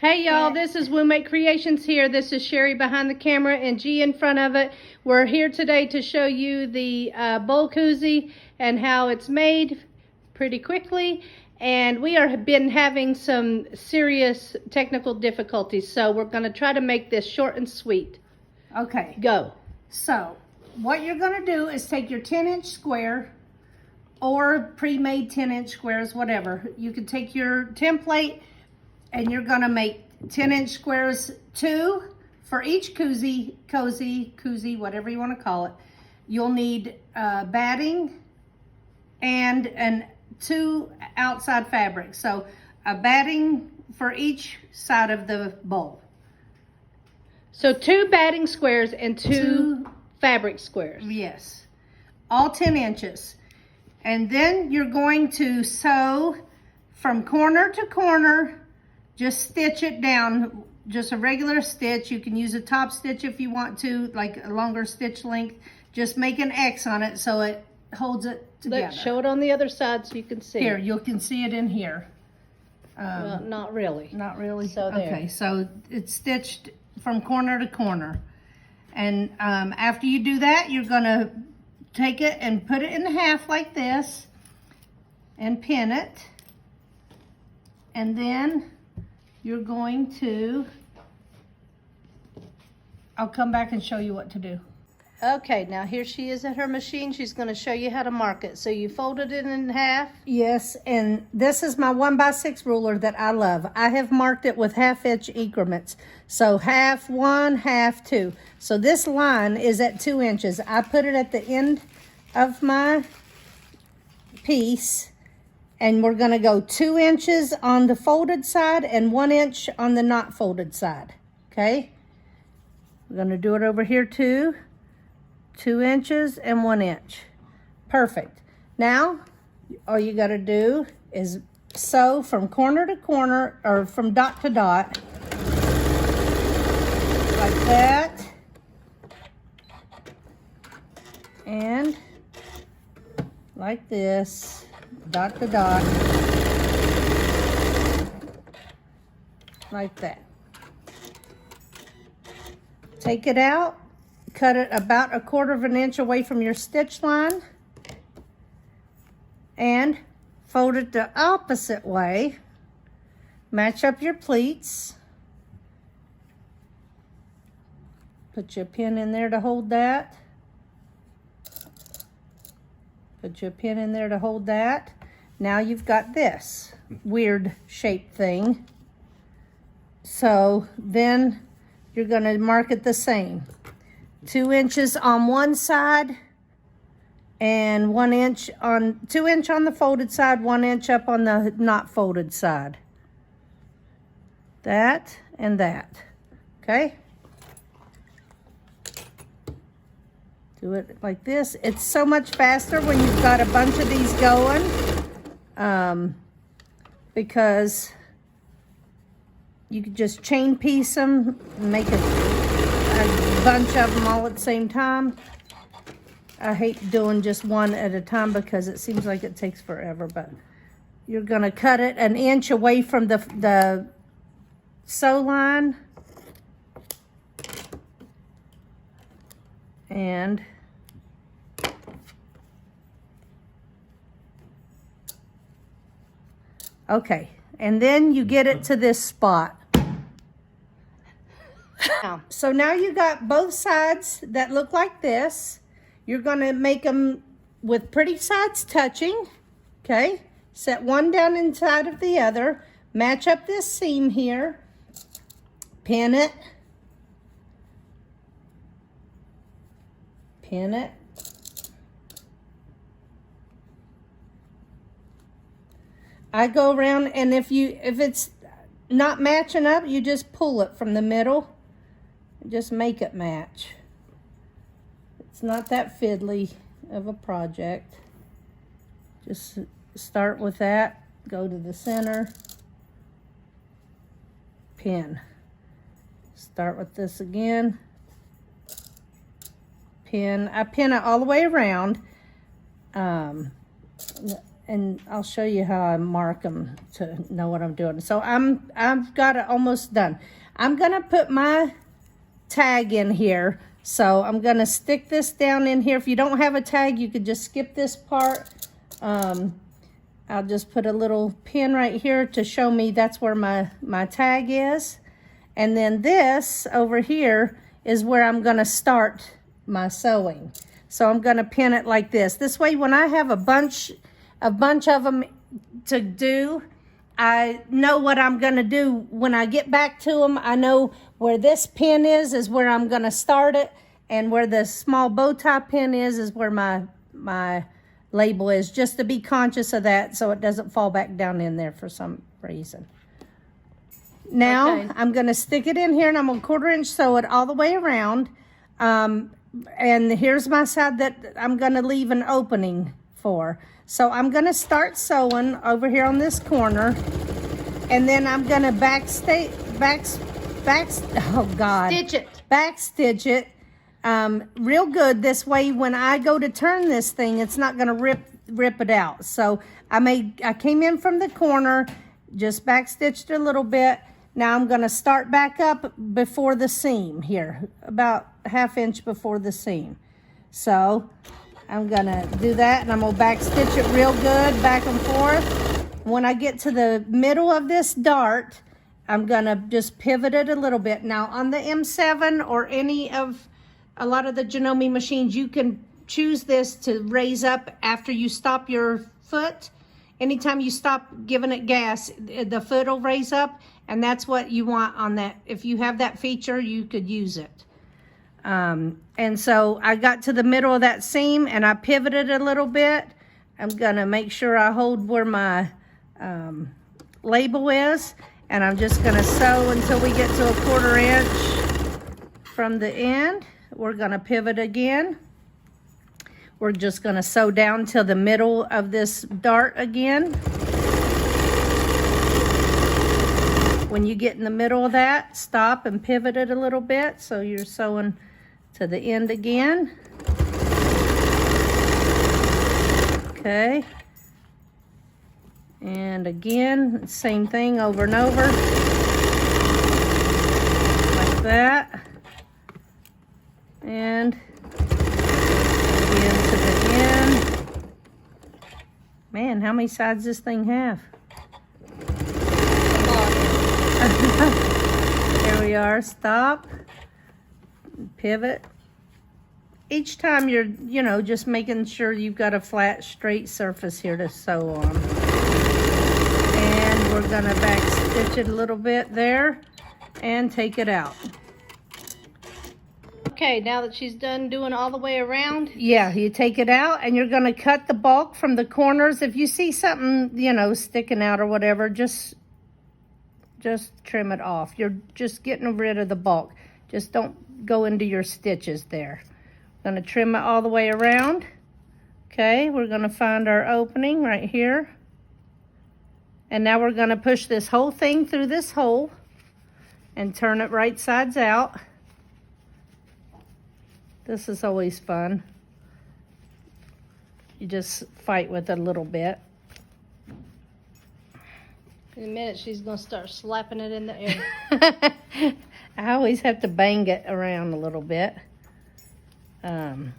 Hey y'all, this is Woomate Creations here. This is Sherry behind the camera and G in front of it. We're here today to show you the bowl koozie and how it's made pretty quickly. And we have been having some serious technical difficulties, so we're going to try to make this short and sweet. Okay. Go. So, what you're going to do is take your 10-inch square or pre-made 10-inch squares, whatever. You can take your template and you're going to make 10-inch squares, 2 for each koozie, whatever you want to call it. You'll need batting and 2 outside fabrics. So a batting for each side of the bowl. So 2 batting squares and 2 fabric squares. Yes, all 10 inches. And then you're going to sew from corner to corner. Just stitch it down, just a regular stitch. You can use a top stitch if you want to, like a longer stitch length. Just make an X on it so it holds it together. Let's show it on the other side so you can see. Here, you can see it in here. Well, not really. Not really? So there. Okay, so it's stitched from corner to corner. And after you do that, you're gonna take it and put it in half like this and pin it. And then you're going to, I'll come back and show you what to do. Okay, now here she is at her machine. She's going to show you how to mark it. So you folded it in half? Yes, and this is my 1x6 ruler that I love. I have marked it with 1/2 inch increments. So half 1, half 2. So this line is at 2 inches. I put it at the end of my piece. And we're going to go 2 inches on the folded side and 1 inch on the not folded side. Okay? We're going to do it over here too. 2 inches and 1 inch. Perfect. Now, all you got to do is sew from corner to corner or from dot to dot. Like that. And like this. Dot to dot, like that. Take it out, cut it about 1/4 inch away from your stitch line, and fold it the opposite way. Match up your pleats. Put your pin in there to hold that. Put your pin in there to hold that. Now you've got this weird shaped thing. So then you're going to mark it the same. 2 inches on one side and 1 inch on, 2 inch on the folded side, 1 inch up on the not folded side. That and that. Okay? Do it like this. It's so much faster when you've got a bunch of these going, because you could just chain piece them, make a bunch of them all at the same time. I hate doing just one at a time because it seems like it takes forever, but you're gonna cut it 1 inch away from the sew line. And okay, and then you get it to this spot. So now you got both sides that look like this. You're going to make them with pretty sides touching. Okay, set one down inside of the other. Match up this seam here. Pin it. Pin it. I go around, and if it's not matching up, you just pull it from the middle and just make it match. It's not that fiddly of a project. Just start with that, go to the center, pin. Start with this again. Pin. I pin it all the way around. and I'll show you how I mark them to know what I'm doing. So I've got it almost done. I'm gonna put my tag in here. So I'm gonna stick this down in here. If you don't have a tag, you could just skip this part. I'll just put a little pin right here to show me that's where my tag is. And then this over here is where I'm gonna start my sewing. So I'm gonna pin it like this. This way, when I have a bunch of them to do, I know what I'm gonna do. When I get back to them, I know where this pin is where I'm gonna start it, and where the small bow tie pin is where my label is, just to be conscious of that so it doesn't fall back down in there for some reason. Now, okay, I'm gonna stick it in here, and I'm gonna 1/4 inch sew it all the way around. And here's my side that I'm gonna leave an opening for. So I'm gonna start sewing over here on this corner, and then I'm gonna backstitch it real good. This way, when I go to turn this thing, it's not gonna rip it out. So I came in from the corner, just backstitched a little bit. Now I'm gonna start back up before the seam here, about 1/2 inch before the seam. So I'm gonna do that, and I'm gonna backstitch it real good, back and forth. When I get to the middle of this dart, I'm gonna just pivot it a little bit. Now on the M7 or a lot of the Janome machines, you can choose this to raise up after you stop your foot. Anytime you stop giving it gas, the foot will raise up, and that's what you want on that. If you have that feature, you could use it. And so I got to the middle of that seam, and I pivoted a little bit. I'm gonna make sure I hold where my label is, and I'm just gonna sew until we get to a 1/4 inch from the end. We're gonna pivot again. We're just gonna sew down till the middle of this dart again. When you get in the middle of that, stop and pivot it a little bit so you're sewing to the end again. Okay. And again, same thing over and over. Like that. And again to the end. Man, how many sides does this thing have? There we are. Stop. Pivot. Each time you're, just making sure you've got a flat, straight surface here to sew on. And we're gonna back stitch it a little bit there and take it out. Okay, now that she's done doing all the way around. Yeah, you take it out, and you're gonna cut the bulk from the corners. If you see something, sticking out or whatever, just trim it off. You're just getting rid of the bulk. Just don't go into your stitches there. I'm gonna trim it all the way around. Okay, we're gonna find our opening right here. And now we're gonna push this whole thing through this hole and turn it right sides out. This is always fun. You just fight with it a little bit. In a minute, she's gonna start slapping it in the air. I always have to bang it around a little bit. I'm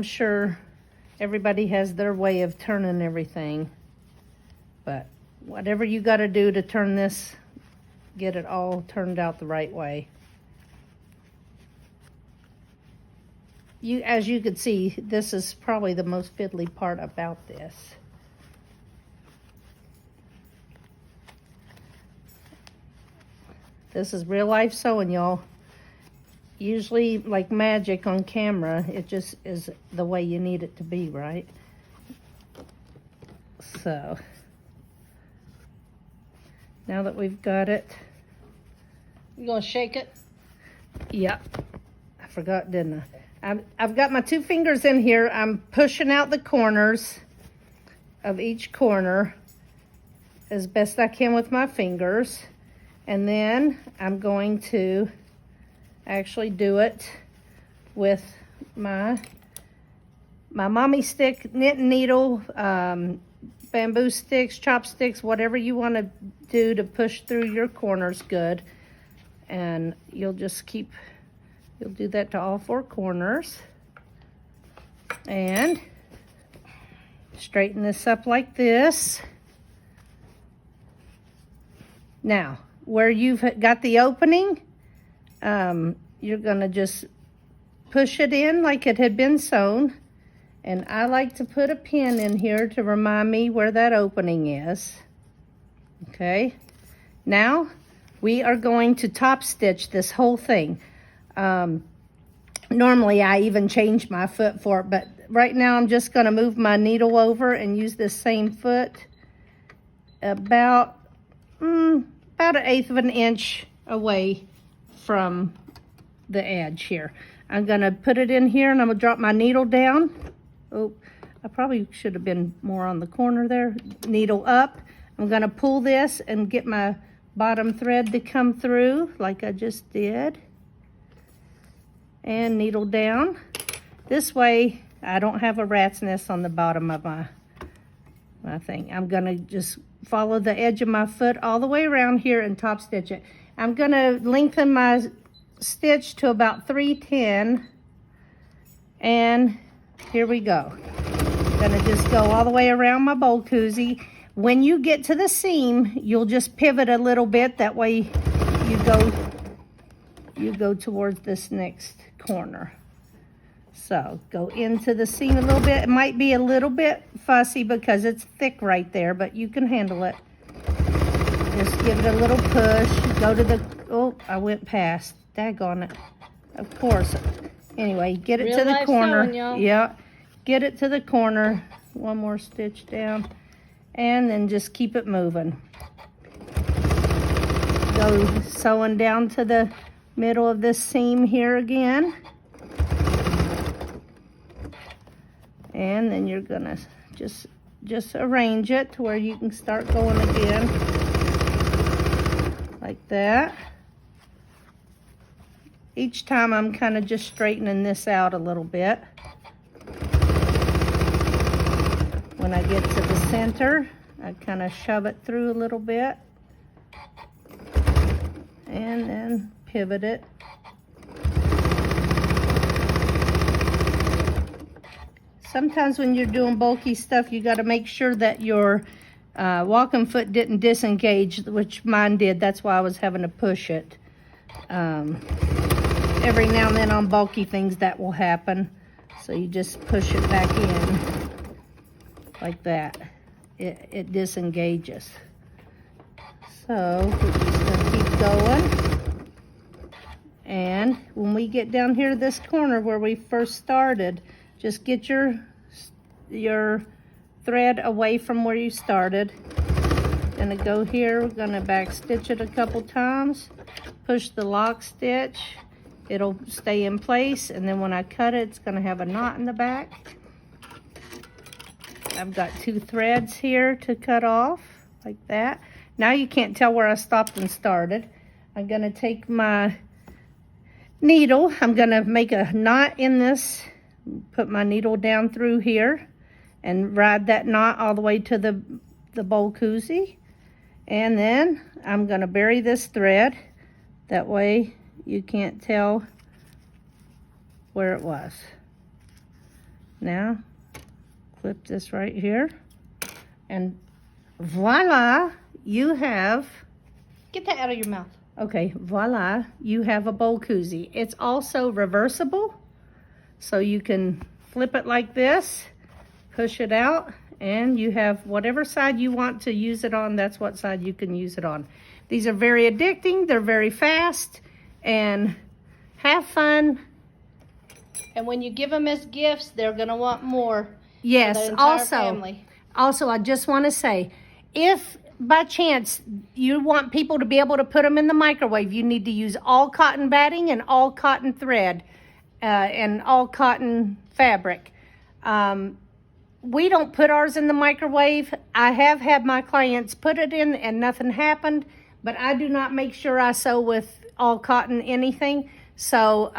sure everybody has their way of turning everything, but whatever you got to do to turn this, get it all turned out the right way. As you can see, this is probably the most fiddly part about this. This is real life sewing, y'all. Usually, like magic on camera, it just is the way you need it to be, right? So, now that we've got it. You gonna shake it? Yep. I forgot, didn't I? I've got my 2 fingers in here. I'm pushing out the corners of each corner as best I can with my fingers. And then I'm going to actually do it with my my mommy stick, knitting needle, bamboo sticks, chopsticks, whatever you want to do to push through your corners good. And you'll do that to all 4 corners. And straighten this up like this. Now, where you've got the opening, you're gonna just push it in like it had been sewn. And I like to put a pin in here to remind me where that opening is. Okay, now we are going to top stitch this whole thing. Normally I even change my foot for it, but right now I'm just gonna move my needle over and use this same foot about 1/8 of an inch away from the edge here. I'm gonna put it in here and I'm gonna drop my needle down. Oh, I probably should have been more on the corner there. Needle up. I'm gonna pull this and get my bottom thread to come through like I just did. And needle down. This way I don't have a rat's nest on the bottom of my thing. I'm gonna just follow the edge of my foot all the way around here and top stitch it. I'm gonna lengthen my stitch to about 310, and here we go. Gonna just go all the way around my bowl koozie. When you get to the seam, you'll just pivot a little bit. That way you go towards this next corner. So go into the seam a little bit. It might be a little bit fussy because it's thick right there, but you can handle it. Just give it a little push. Go to the, oh, I went past. Daggone it. Of course. Anyway, get it to the corner. Yeah. Get it to the corner. One more stitch down. And then just keep it moving. Go sewing down to the middle of this seam here again. And then you're gonna just arrange it to where you can start going again. Like that. Each time I'm kind of just straightening this out a little bit. When I get to the center, I kind of shove it through a little bit. And then pivot it. Sometimes when you're doing bulky stuff, you got to make sure that your walking foot didn't disengage, which mine did. That's why I was having to push it. Every now and then on bulky things that will happen. So you just push it back in like that. It disengages. So we're just going to keep going. And when we get down here to this corner where we first started, just get your thread away from where you started. Gonna go here, we're gonna back stitch it a couple times, push the lock stitch, it'll stay in place, and then when I cut it, it's gonna have a knot in the back. I've got 2 threads here to cut off, like that. Now you can't tell where I stopped and started. I'm gonna take my needle, I'm gonna make a knot in this, put my needle down through here and ride that knot all the way to the bowl koozie. And then I'm gonna bury this thread. That way you can't tell where it was. Now, clip this right here. And voila, you have, Get that out of your mouth. okay, voila, you have a bowl koozie. It's also reversible. So you can flip it like this, push it out, and you have whatever side you want to use it on, that's what side you can use it on. These are very addicting, they're very fast, and have fun. And when you give them as gifts, they're going to want more. Yes, for the entire also, family. I just want to say, if by chance you want people to be able to put them in the microwave, you need to use all cotton batting and all cotton thread. And all cotton fabric. We don't put ours in the microwave. I have had my clients put it in and nothing happened, but I do not make sure I sew with all cotton anything. So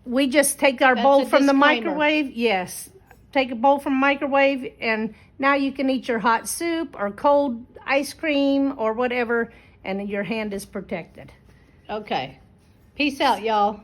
we just take our That's bowl a from the disclaimer. microwave. Yes. Take a bowl from microwave, and now you can eat your hot soup or cold ice cream or whatever, and your hand is protected. Okay. Peace out, y'all.